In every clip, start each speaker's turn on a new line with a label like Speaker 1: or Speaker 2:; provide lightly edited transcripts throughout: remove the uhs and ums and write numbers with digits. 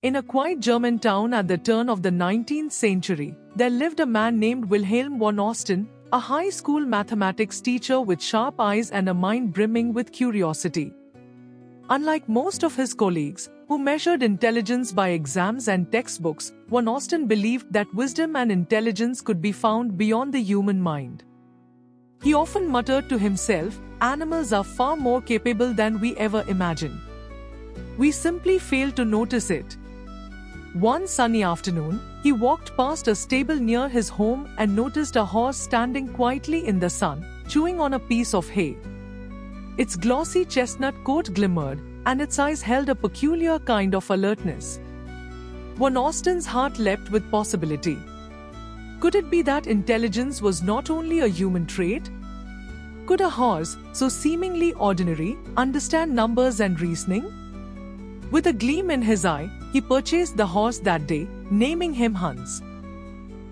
Speaker 1: In a quiet German town at the turn of the 19th century, there lived a man named Wilhelm von Osten, a high school mathematics teacher with sharp eyes and a mind brimming with curiosity. Unlike most of his colleagues, who measured intelligence by exams and textbooks, von Osten believed that wisdom and intelligence could be found beyond the human mind. He often muttered to himself, "Animals are far more capable than we ever imagined. We simply fail to notice it." One sunny afternoon, he walked past a stable near his home and noticed a horse standing quietly in the sun, chewing on a piece of hay. Its glossy chestnut coat glimmered, and its eyes held a peculiar kind of alertness. Von Osten's heart leapt with possibility. Could it be that intelligence was not only a human trait? Could a horse, so seemingly ordinary, understand numbers and reasoning? With a gleam in his eye, he purchased the horse that day, naming him Hans.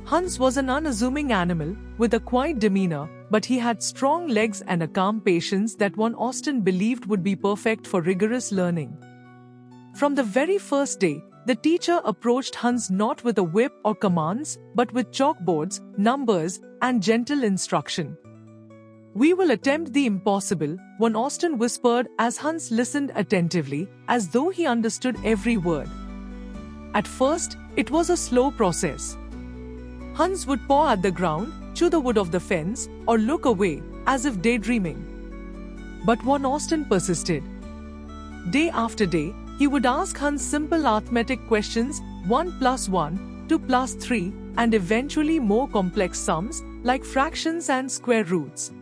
Speaker 1: Hans was an unassuming animal, with a quiet demeanor, but he had strong legs and a calm patience that von Osten believed would be perfect for rigorous learning. From the very first day, the teacher approached Hans not with a whip or commands, but with chalkboards, numbers, and gentle instruction. "We will attempt the impossible," von Osten whispered as Hans listened attentively, as though he understood every word. At first, it was a slow process. Hans would paw at the ground, chew the wood of the fence, or look away, as if daydreaming. But von Osten persisted. Day after day, he would ask Hans simple arithmetic questions, 1 plus 1, 2 plus 3, and eventually more complex sums, like fractions and square roots.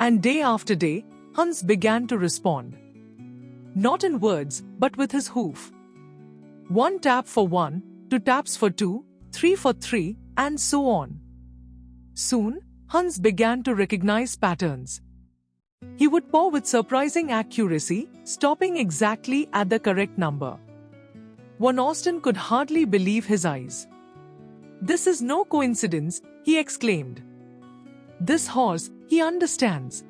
Speaker 1: And day after day, Hans began to respond. Not in words, but with his hoof. 1 tap for 1, 2 taps for 2, 3 for 3, and so on. Soon, Hans began to recognize patterns. He would paw with surprising accuracy, stopping exactly at the correct number. Von Osten could hardly believe his eyes. "This is no coincidence," he exclaimed. "This horse, he understands."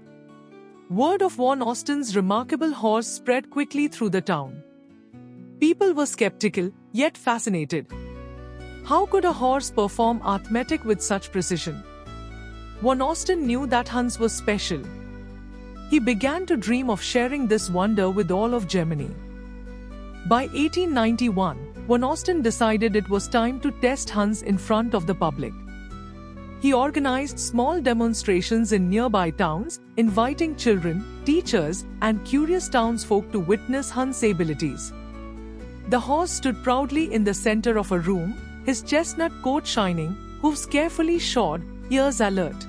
Speaker 1: Word of von Osten's remarkable horse spread quickly through the town. People were skeptical, yet fascinated. How could a horse perform arithmetic with such precision? Von Osten knew that Hans was special. He began to dream of sharing this wonder with all of Germany. By 1891, von Osten decided it was time to test Hans in front of the public. He organized small demonstrations in nearby towns, inviting children, teachers, and curious townsfolk to witness Hans' abilities. The horse stood proudly in the center of a room, his chestnut coat shining, hooves carefully shod, ears alert.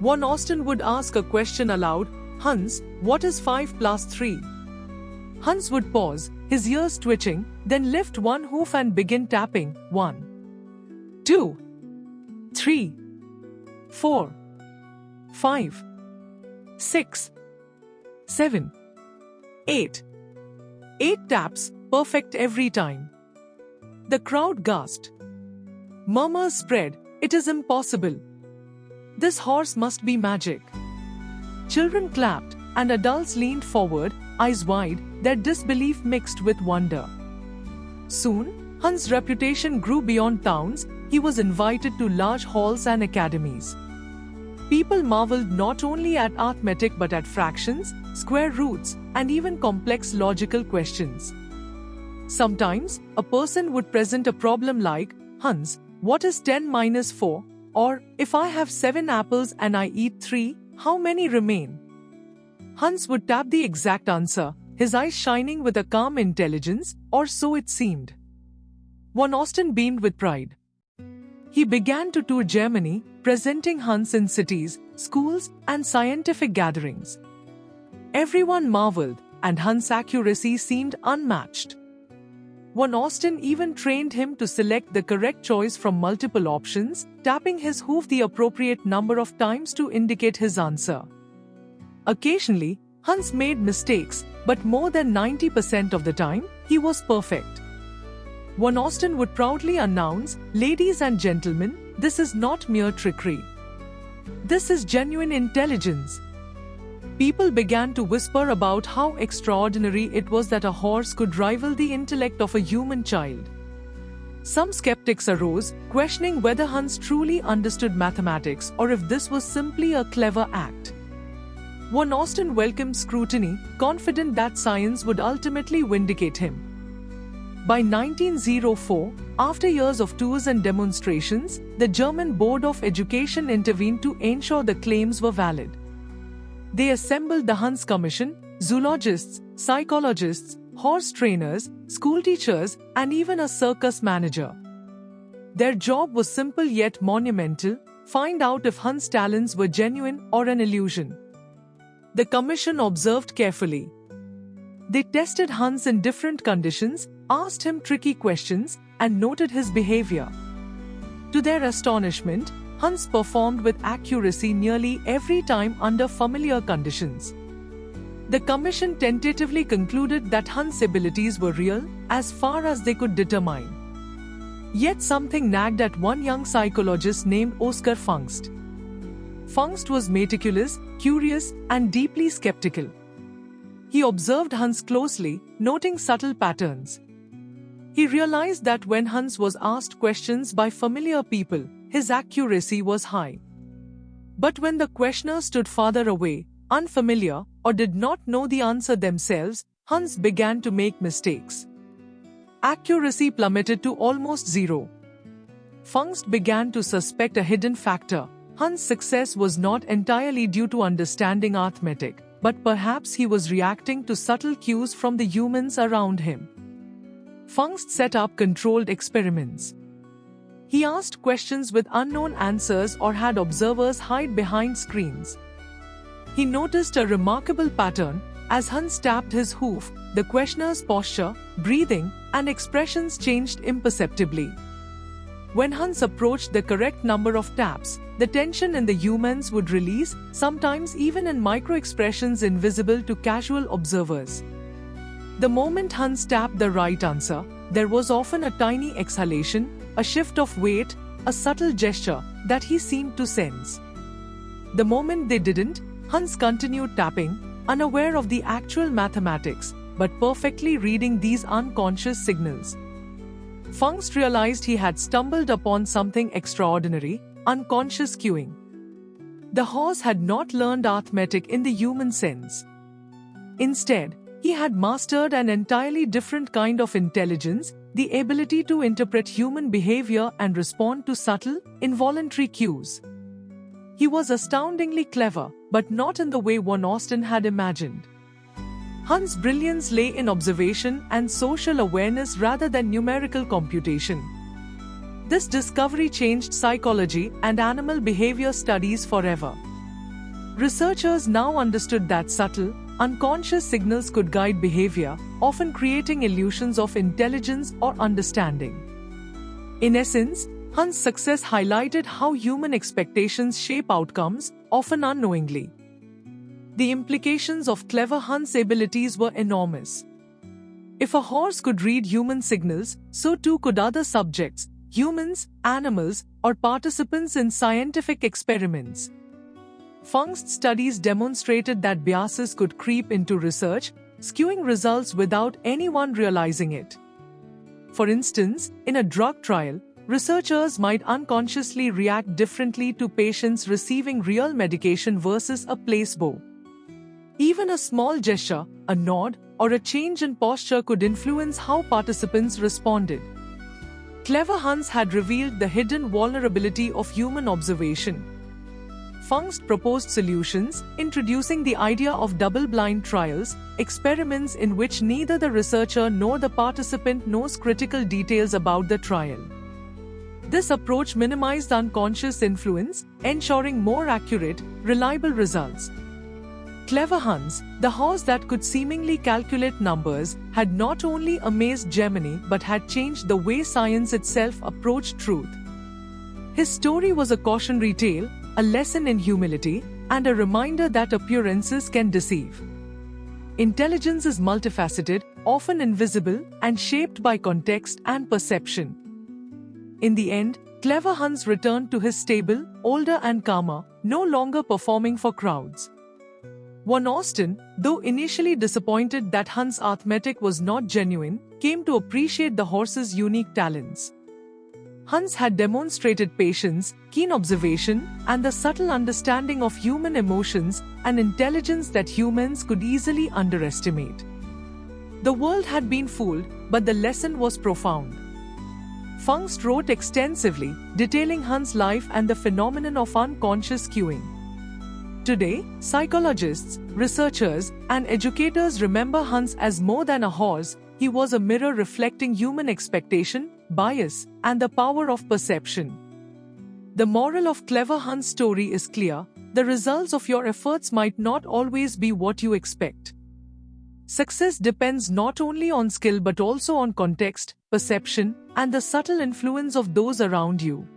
Speaker 1: Von Osten would ask a question aloud, "Hans, what is 5 plus 3? Hans would pause, his ears twitching, then lift one hoof and begin tapping. 1, 2, 3, 4, 5, 6, 7, 8. 8 taps, perfect every time. The crowd gasped. Murmurs spread, "It is impossible. This horse must be magic." Children clapped, and adults leaned forward, eyes wide, their disbelief mixed with wonder. Soon, Hans' reputation grew beyond towns. He was invited to large halls and academies. People marveled not only at arithmetic but at fractions, square roots, and even complex logical questions. Sometimes, a person would present a problem like, "Hans, what is 10 minus 4? Or, if I have 7 apples and I eat 3, how many remain?" Hans would tap the exact answer, his eyes shining with a calm intelligence, or so it seemed. Von Osten beamed with pride. He began to tour Germany, presenting Hans in cities, schools, and scientific gatherings. Everyone marveled, and Hans' accuracy seemed unmatched. Von Osten even trained him to select the correct choice from multiple options, tapping his hoof the appropriate number of times to indicate his answer. Occasionally, Hans made mistakes, but more than 90% of the time, he was perfect. Von Osten would proudly announce, "Ladies and gentlemen, this is not mere trickery. This is genuine intelligence." People began to whisper about how extraordinary it was that a horse could rival the intellect of a human child. Some skeptics arose, questioning whether Hans truly understood mathematics or if this was simply a clever act. Von Osten welcomed scrutiny, confident that science would ultimately vindicate him. By 1904, after years of tours and demonstrations, the German Board of Education intervened to ensure the claims were valid. They assembled the Hans Commission, zoologists, psychologists, horse trainers, schoolteachers, and even a circus manager. Their job was simple yet monumental: find out if Hans' talents were genuine or an illusion. The commission observed carefully. They tested Hans in different conditions, asked him tricky questions, and noted his behavior. To their astonishment, Hans performed with accuracy nearly every time under familiar conditions. The commission tentatively concluded that Hans' abilities were real, as far as they could determine. Yet something nagged at one young psychologist named Oskar Fungst. Fungst was meticulous, curious, and deeply skeptical. He observed Hans closely, noting subtle patterns. He realized that when Hans was asked questions by familiar people, his accuracy was high. But when the questioner stood farther away, unfamiliar, or did not know the answer themselves, Hans began to make mistakes. Accuracy plummeted to almost zero. Fungst began to suspect a hidden factor. Hans' success was not entirely due to understanding arithmetic, but perhaps he was reacting to subtle cues from the humans around him. Fungst set up controlled experiments. He asked questions with unknown answers or had observers hide behind screens. He noticed a remarkable pattern. As Hans tapped his hoof, the questioner's posture, breathing, and expressions changed imperceptibly. When Hans approached the correct number of taps, the tension in the humans would release, sometimes even in micro-expressions invisible to casual observers. The moment Hans tapped the right answer, there was often a tiny exhalation, a shift of weight, a subtle gesture that he seemed to sense. The moment they didn't, Hans continued tapping, unaware of the actual mathematics, but perfectly reading these unconscious signals. Fungst realized he had stumbled upon something extraordinary: unconscious cueing. The horse had not learned arithmetic in the human sense. Instead, he had mastered an entirely different kind of intelligence, the ability to interpret human behavior and respond to subtle, involuntary cues. He was astoundingly clever, but not in the way Von Osten had imagined. Hans' brilliance lay in observation and social awareness rather than numerical computation. This discovery changed psychology and animal behavior studies forever. Researchers now understood that subtle, unconscious signals could guide behavior, often creating illusions of intelligence or understanding. In essence, Hans' success highlighted how human expectations shape outcomes, often unknowingly. The implications of clever Hans' abilities were enormous. If a horse could read human signals, so too could other subjects, humans, animals, or participants in scientific experiments. Fungst's studies demonstrated that biases could creep into research, skewing results without anyone realizing it. For instance, in a drug trial, researchers might unconsciously react differently to patients receiving real medication versus a placebo. Even a small gesture, a nod, or a change in posture could influence how participants responded. Clever Hans had revealed the hidden vulnerability of human observation. Fungst proposed solutions, introducing the idea of double-blind trials, experiments in which neither the researcher nor the participant knows critical details about the trial. This approach minimized unconscious influence, ensuring more accurate, reliable results. Clever Hans, the horse that could seemingly calculate numbers, had not only amazed Germany but had changed the way science itself approached truth. His story was a cautionary tale, a lesson in humility, and a reminder that appearances can deceive. Intelligence is multifaceted, often invisible, and shaped by context and perception. In the end, clever Hans returned to his stable, older and calmer, no longer performing for crowds. Von Osten, though initially disappointed that Hans' arithmetic was not genuine, came to appreciate the horse's unique talents. Hans had demonstrated patience, keen observation, and the subtle understanding of human emotions, an intelligence that humans could easily underestimate. The world had been fooled, but the lesson was profound. Fungst wrote extensively, detailing Hans' life and the phenomenon of unconscious cueing. Today, psychologists, researchers, and educators remember Hans as more than a horse. He was a mirror reflecting human expectation, bias, and the power of perception. The moral of Clever Hans' story is clear: the results of your efforts might not always be what you expect. Success depends not only on skill but also on context, perception, and the subtle influence of those around you.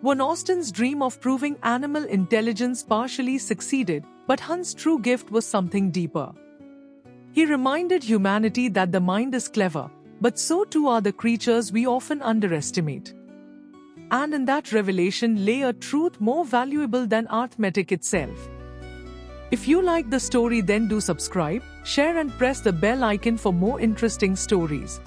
Speaker 1: Von Osten's dream of proving animal intelligence partially succeeded, but Hans' true gift was something deeper. He reminded humanity that the mind is clever, but so too are the creatures we often underestimate. And in that revelation lay a truth more valuable than arithmetic itself. If you like the story, then do subscribe, share and press the bell icon for more interesting stories.